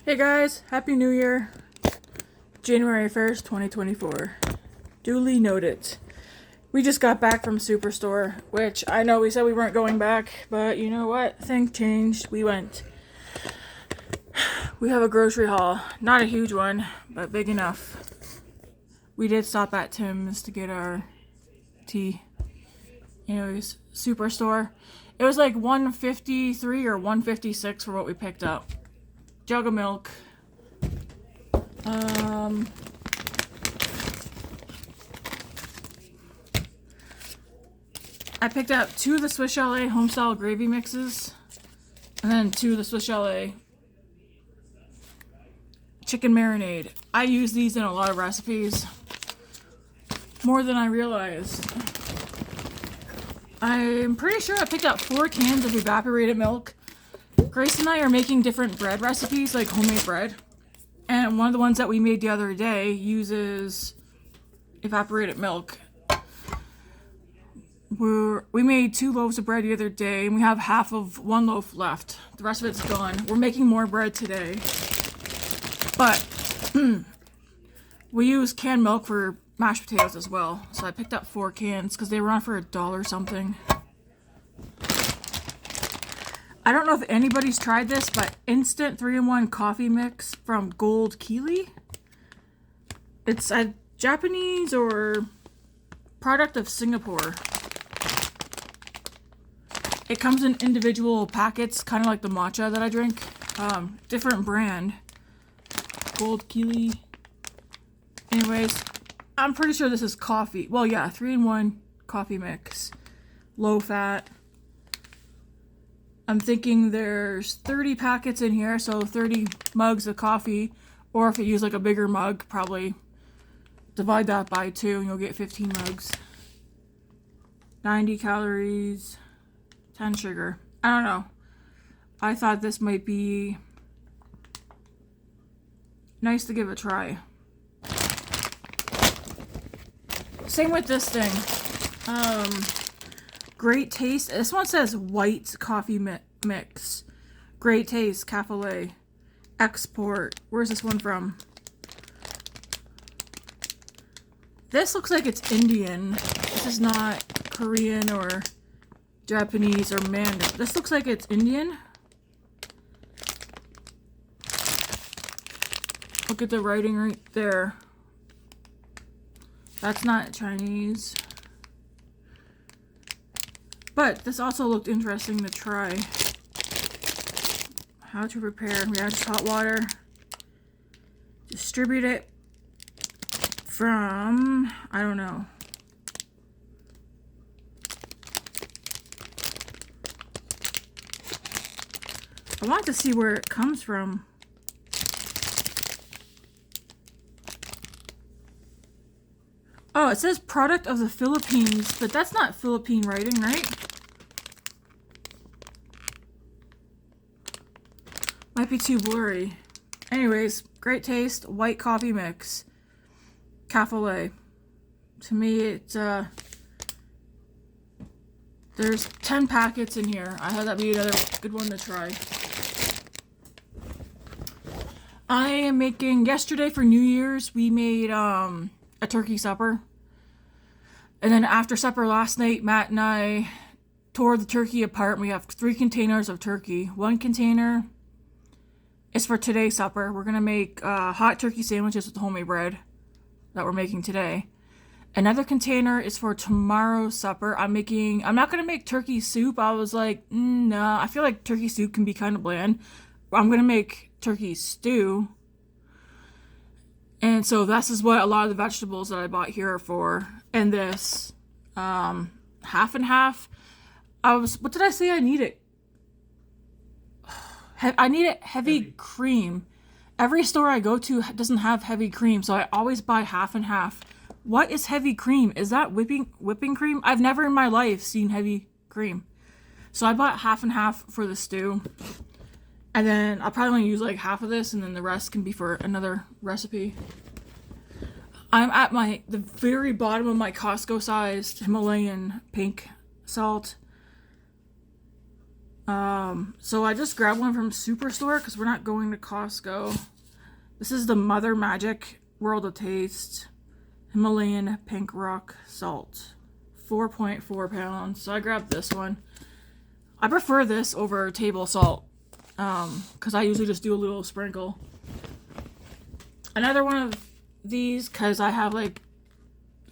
Hey guys, Happy New Year. January 1st, 2024. Duly noted. We just got back from Superstore, which I know we said we weren't going back, but you know what? Things changed. We went. We have a grocery haul. Not a huge one, but big enough. We did stop at Tim's to get our tea. Anyways, Superstore. It was like $153 or $156 for what we picked up. Jug of milk. I picked up 2 of the Swiss Chalet homestyle gravy mixes, and then 2 of the Swiss Chalet chicken marinade. I use these in a lot of recipes, more than I realized. I'm pretty sure I picked up 4 cans of evaporated milk. Grace and I are making different bread recipes, like homemade bread. And one of the ones that we made the other day uses evaporated milk. We made 2 loaves of bread the other day, and we have half of 1 loaf left. The rest of it's gone. We're making more bread today. But we use canned milk for mashed potatoes as well. So I picked up 4 cans because they were on for $1 something. I don't know if anybody's tried this, but instant 3-in-1 coffee mix from Gold Keely. It's a Japanese or product of Singapore. It comes in individual packets, kind of like the matcha that I drink. Different brand. Gold Keely. Anyways, I'm pretty sure this is coffee. Well, yeah, 3-in-1 coffee mix. Low fat. I'm thinking there's 30 packets in here, so 30 mugs of coffee. Or if you use like a bigger mug, probably divide that by 2 and you'll get 15 mugs. 90 calories, 10 sugar. I don't know. I thought this might be nice to give a try. Same with this thing. Great taste. This one says white coffee mix. Great taste. Cafe. Export. Where's this one from? This looks like it's Indian. This is not Korean or Japanese or Mandarin. This looks like it's Indian. Look at the writing right there. That's not Chinese. But this also looked interesting to try. How to prepare. We add just hot water. Distribute it from, I don't know. I want to see where it comes from. Oh, it says product of the Philippines, but that's not Philippine writing, right? Might be too blurry. Anyways, great taste, white coffee mix. Cafe. To me, it's, there's 10 packets in here. I thought that'd be another good one to try. I am making, yesterday for New Year's, we made, a turkey supper. And then after supper last night, Matt and I tore the turkey apart. We have 3 containers of turkey. 1 container is for today's supper. We're going to make hot turkey sandwiches with homemade bread that we're making today. Another container is for tomorrow's supper. I'm not going to make turkey soup. I was like, no, I feel like turkey soup can be kind of bland. I'm going to make turkey stew. And so this is what a lot of the vegetables that I bought here are for. And this, half and half. What did I say I needed? I needed heavy cream. Every store I go to doesn't have heavy cream, so I always buy half and half. What is heavy cream? Is that whipping cream? I've never in my life seen heavy cream. So I bought half and half for the stew. And then I'll probably only use like half of this, and then the rest can be for another recipe. I'm at the very bottom of my Costco sized Himalayan pink salt. So I just grabbed one from Superstore because we're not going to Costco. This is the Mother Magic World of Taste Himalayan Pink Rock Salt. 4.4 pounds. So I grabbed this one. I prefer this over table salt because I usually just do a little sprinkle. Another one of these because I have like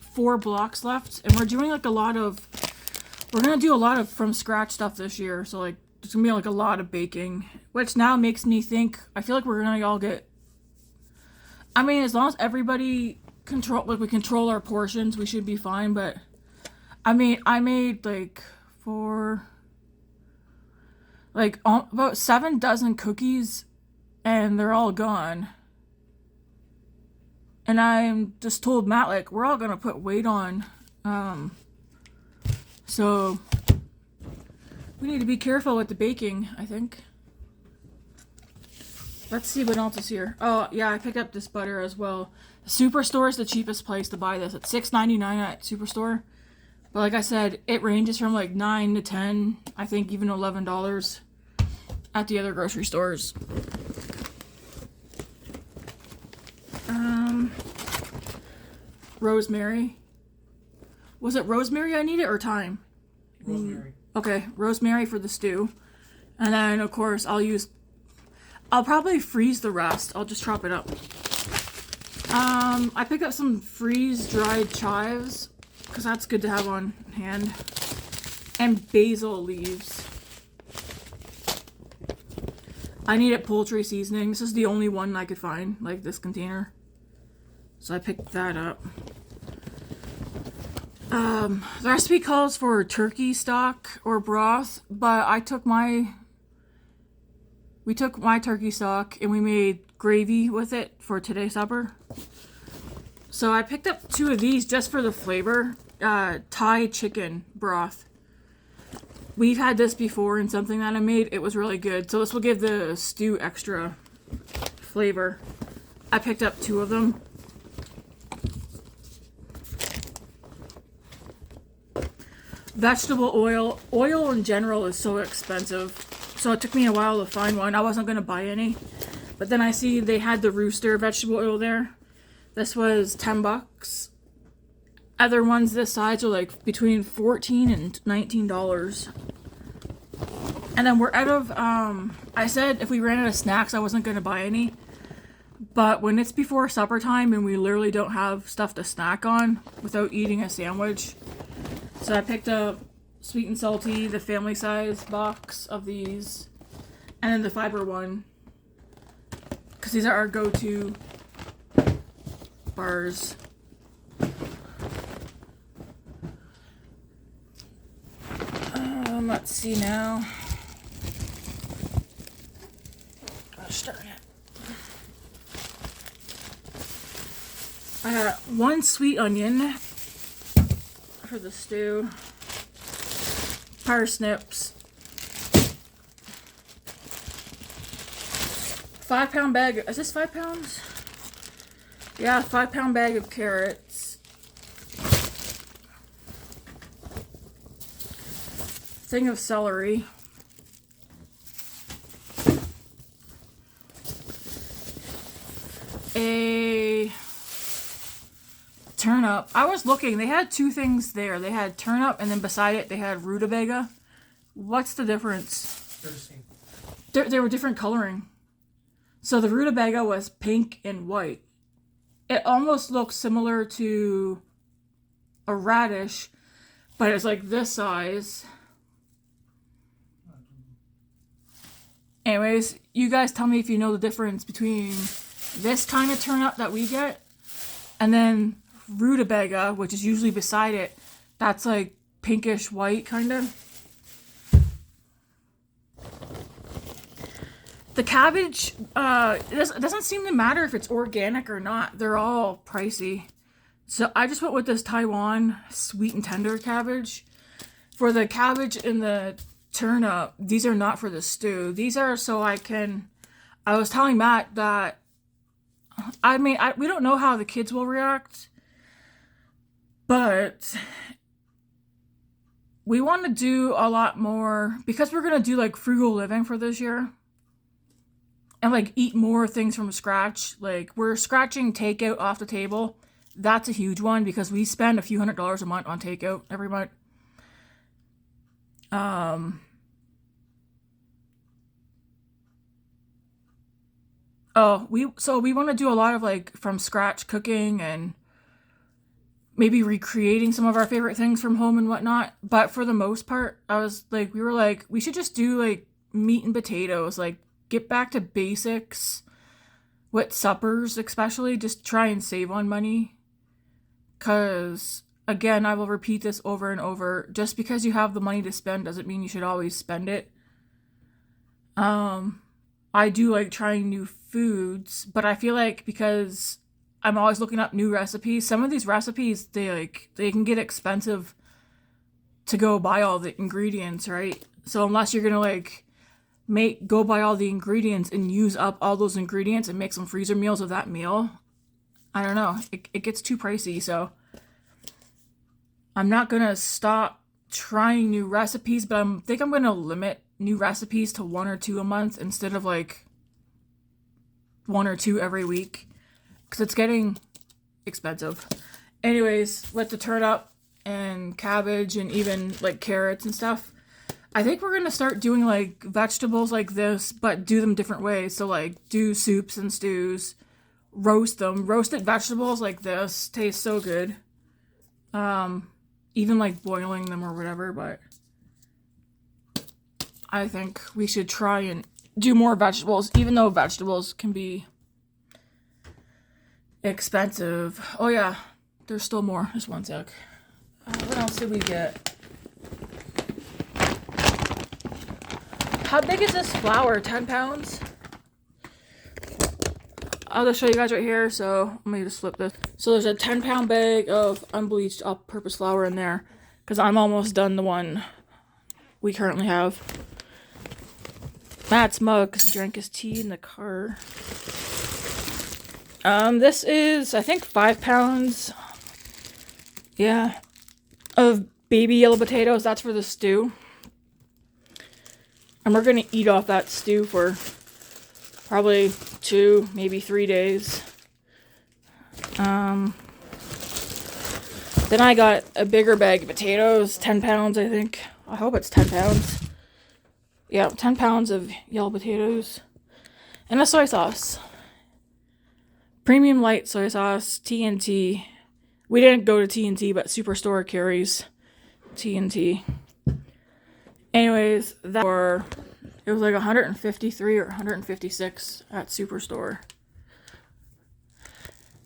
4 blocks left, and we're doing like we're gonna do a lot of from scratch stuff this year. So like there's gonna be like a lot of baking, which now makes me think I feel like we're gonna all get. I mean, as long as everybody we control our portions, we should be fine. But I mean, I made like about 7 dozen cookies, and they're all gone. And I'm just told Matt, like, we're all gonna put weight on. So we need to be careful with the baking, I think. Let's see what else is here. Oh, yeah, I picked up this butter as well. Superstore is the cheapest place to buy this. It's $6.99 at Superstore. But like I said, it ranges from like $9 to $10, I think even $11 at the other grocery stores. Rosemary. Was it rosemary I needed or thyme? Rosemary. Okay, rosemary for the stew. And then, of course, I'll probably freeze the rest. I'll just chop it up. I picked up some freeze-dried chives because that's good to have on hand. And basil leaves. I needed poultry seasoning. This is the only one I could find, like this container. So I picked that up. The recipe calls for turkey stock or broth, but we took my turkey stock and we made gravy with it for today's supper. So I picked up 2 of these just for the flavor. Thai chicken broth. We've had this before in something that I made. It was really good. So this will give the stew extra flavor. I picked up 2 of them. Vegetable oil. Oil in general is so expensive. So it took me a while to find one. I wasn't going to buy any. But then I see they had the Rooster vegetable oil there. This was $10. Other ones this size are like between $14 and $19. And then we're out of, I said if we ran out of snacks, I wasn't going to buy any. But when it's before supper time and we literally don't have stuff to snack on without eating a sandwich. So I picked up Sweet and Salty, the family size box of these. And then the fiber one. Because these are our go-to bars. Let's see now. I'll start it. I got 1 sweet onion for the stew. Parsnips. 5-pound bag. Is this 5 pounds? Yeah, 5-pound bag of carrots. Thing of celery. A turnip. I was looking. They had 2 things there. They had turnip, and then beside it, they had rutabaga. What's the difference? They're the same. They were different coloring. So the rutabaga was pink and white. It almost looks similar to a radish, but it's like this size. Anyways, you guys tell me if you know the difference between this kind of turnip that we get and then rutabaga, which is usually beside it. That's like pinkish white kind of. The cabbage, it doesn't seem to matter if it's organic or not. They're all pricey. So I just went with this Taiwan sweet and tender cabbage. For the cabbage and the turnip, these are not for the stew. These are so I was telling Matt that, I mean, we don't know how the kids will react, but we want to do a lot more because we're going to do like frugal living for this year and like eat more things from scratch. Like we're scratching takeout off the table. That's a huge one because we spend a few $100s a month on takeout every month. Um, we want to do a lot of like from scratch cooking and maybe recreating some of our favorite things from home and whatnot. But for the most part, we were like, we should just do like meat and potatoes, like get back to basics with suppers, especially just try and save on money. Cause again, I will repeat this over and over. Just because you have the money to spend doesn't mean you should always spend it. Um, I do like trying new foods, but I feel like because I'm always looking up new recipes, some of these recipes they can get expensive to go buy all the ingredients, right? So unless you're gonna like go buy all the ingredients and use up all those ingredients and make some freezer meals of that meal, I don't know. It gets too pricey, so I'm not gonna stop trying new recipes, but think I'm gonna limit new recipes to one or two a month instead of like one or two every week because it's getting expensive. Anyways, with the turnip and cabbage and even like carrots and stuff, I think we're gonna start doing like vegetables like this, but do them different ways. So like do soups and stews, roast them. Roasted vegetables like this taste so good. Even like boiling them or whatever, but I think we should try and do more vegetables, even though vegetables can be expensive. Oh yeah, there's still more. Just one sec. What else did we get? How big is this flour? 10 pounds? I'll just show you guys right here. So let me just flip this. So there's a 10-pound bag of unbleached all-purpose flour in there because I'm almost done the one we currently have. Matt's mug because he drank his tea in the car. This is, I think, 5 pounds. Yeah. Of baby yellow potatoes. That's for the stew. And we're going to eat off that stew for probably 2, maybe 3 days. Then I got a bigger bag of potatoes. 10 pounds, I think. I hope it's 10 pounds. Yeah, 10 pounds of yellow potatoes. And a soy sauce. Premium light soy sauce, TNT. We didn't go to TNT, but Superstore carries TNT. Anyways, it was like 153 or 156 at Superstore.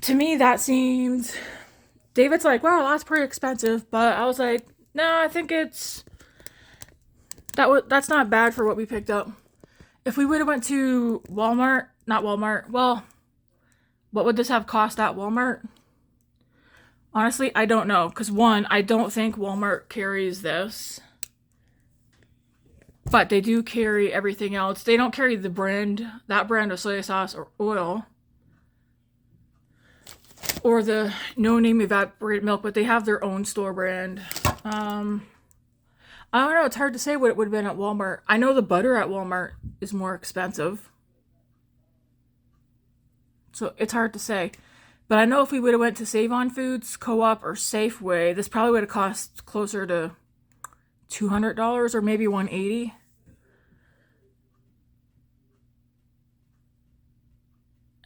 To me, that seemed... David's like, wow, that's pretty expensive. But I was like, no, I think that's not bad for what we picked up. If we would have went to not Walmart, well, what would this have cost at Walmart? Honestly, I don't know. Because one, I don't think Walmart carries this. But they do carry everything else. They don't carry that brand of soy sauce or oil. Or the no-name evaporated milk, but they have their own store brand. I don't know, it's hard to say what it would have been at Walmart. I know the butter at Walmart is more expensive. So it's hard to say. But I know if we would have went to Save On Foods, Co-op, or Safeway, this probably would have cost closer to $200 or maybe $180.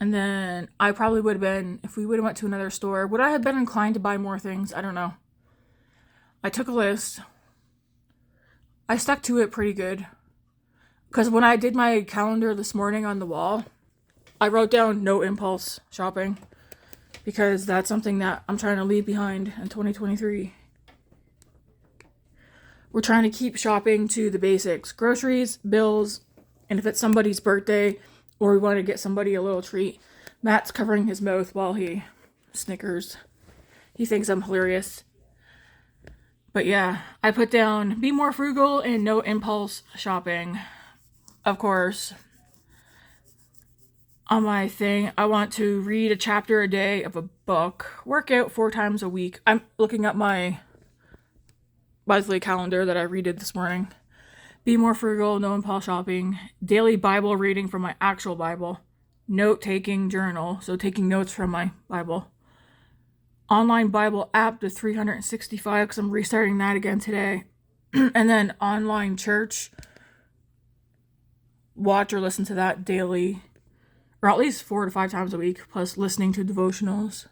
And then I probably would have been, if we would have went to another store, would I have been inclined to buy more things? I don't know. I took a list. I stuck to it pretty good. Because when I did my calendar this morning on the wall, I wrote down no impulse shopping. Because that's something that I'm trying to leave behind in 2023. We're trying to keep shopping to the basics. Groceries, bills, and if it's somebody's birthday or we want to get somebody a little treat. Matt's covering his mouth while he snickers. He thinks I'm hilarious. But yeah, I put down be more frugal and no impulse shopping. Of course, on my thing, I want to read a chapter a day of a book, work out 4 times a week. I'm looking at my monthly calendar that I redid this morning. Be more frugal, no impulse shopping, daily Bible reading from my actual Bible, note-taking journal, so taking notes from my Bible, online Bible app to 365 because I'm restarting that again today, and then online church, watch or listen to that daily, or at least 4 to 5 times a week, plus listening to devotionals.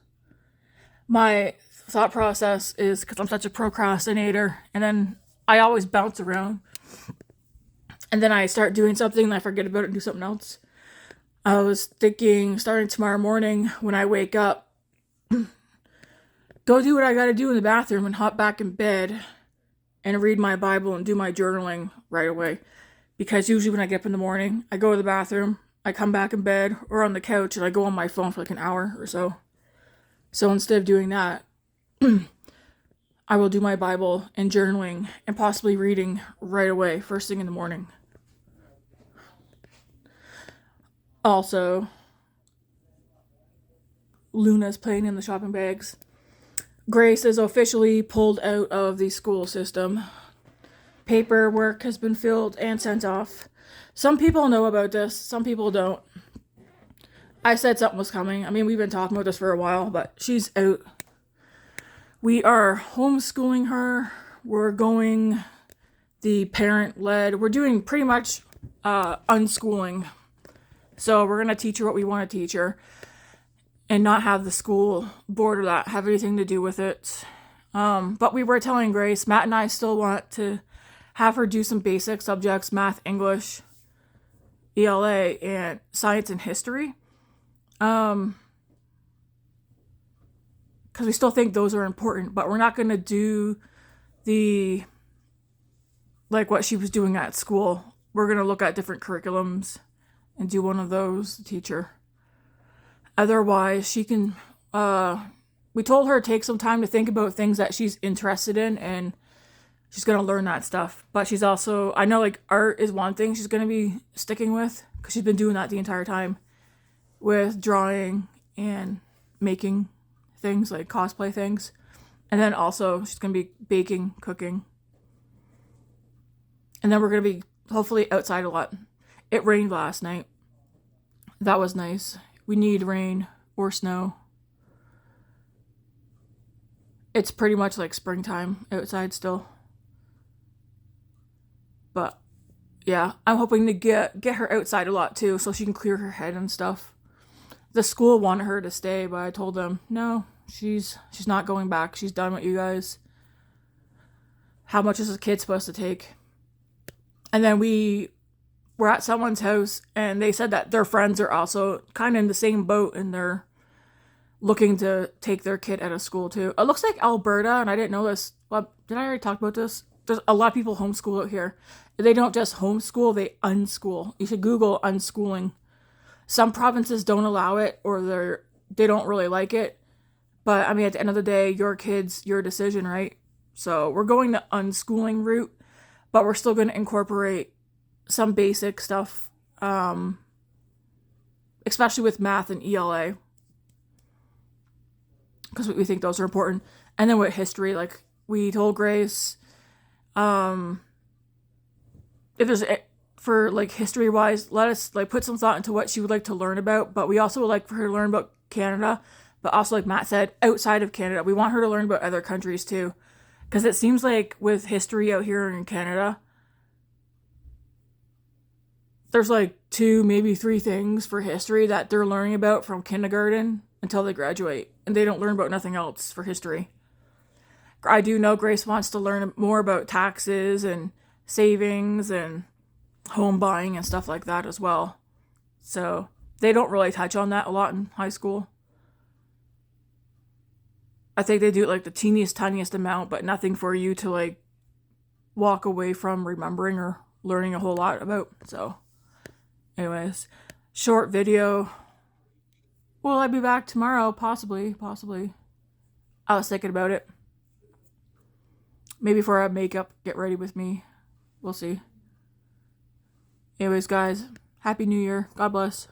My thought process is, because I'm such a procrastinator, and then I always bounce around, and then I start doing something and I forget about it and do something else. I was thinking, starting tomorrow morning when I wake up, go do what I gotta do in the bathroom and hop back in bed and read my Bible and do my journaling right away. Because usually when I get up in the morning, I go to the bathroom, I come back in bed or on the couch and I go on my phone for like an hour or so. So instead of doing that, I will do my Bible and journaling and possibly reading right away, first thing in the morning. Also, Luna's playing in the shopping bags. Grace is officially pulled out of the school system. Paperwork has been filled and sent off. Some people know about this, some people don't. I said something was coming. I mean, we've been talking about this for a while, but she's out. We are homeschooling her. We're going the parent-led. We're doing pretty much unschooling. So we're going to teach her what we want to teach her and not have the school board or that have anything to do with it. But we were telling Grace, Matt and I still want to have her do some basic subjects, math, English, ELA, and science and history. Because we still think those are important, but we're not going to do the, like what she was doing at school. We're going to look at different curriculums and do one of those to teach her. Otherwise, she can, we told her to take some time to think about things that she's interested in, and she's going to learn that stuff. But she's also, I know like art is one thing she's going to be sticking with, because she's been doing that the entire time with drawing and making things like cosplay things. And then also she's going to be baking, cooking. And then we're going to be hopefully outside a lot. It rained last night. That was nice. We need rain or snow. It's pretty much like springtime outside still. But yeah, I'm hoping to get her outside a lot too, so she can clear her head and stuff. The school wanted her to stay, but I told them, no, she's not going back. She's done with you guys. How much is a kid supposed to take? And then we were at someone's house, and they said that their friends are also kind of in the same boat, and they're looking to take their kid out of school too. It looks like Alberta, and I didn't know this. Well, did I already talk about this? There's a lot of people homeschool out here. They don't just homeschool, they unschool. You should Google unschooling. Some provinces don't allow it, or they don't really like it. But I mean, at the end of the day, your kid's your decision, right? So we're going the unschooling route, but we're still going to incorporate some basic stuff, especially with math and ELA, because we think those are important. And then with history, like we told Grace, if there's for like history wise, let us like put some thought into what she would like to learn about. But we also would like for her to learn about Canada, but also like Matt said, outside of Canada, we want her to learn about other countries too, because it seems like with history out here in Canada, there's like 2, maybe 3 things for history that they're learning about from kindergarten until they graduate, and they don't learn about nothing else for history. I do know Grace wants to learn more about taxes and savings and home buying and stuff like that as well. So they don't really touch on that a lot in high school. I think they do like the teeniest, tiniest amount, but nothing for you to like walk away from remembering or learning a whole lot about. So anyways, short video. Will I be back tomorrow? Possibly. I was thinking about it. Maybe for a makeup, get ready with me. We'll see. Anyways, guys, Happy New Year. God bless.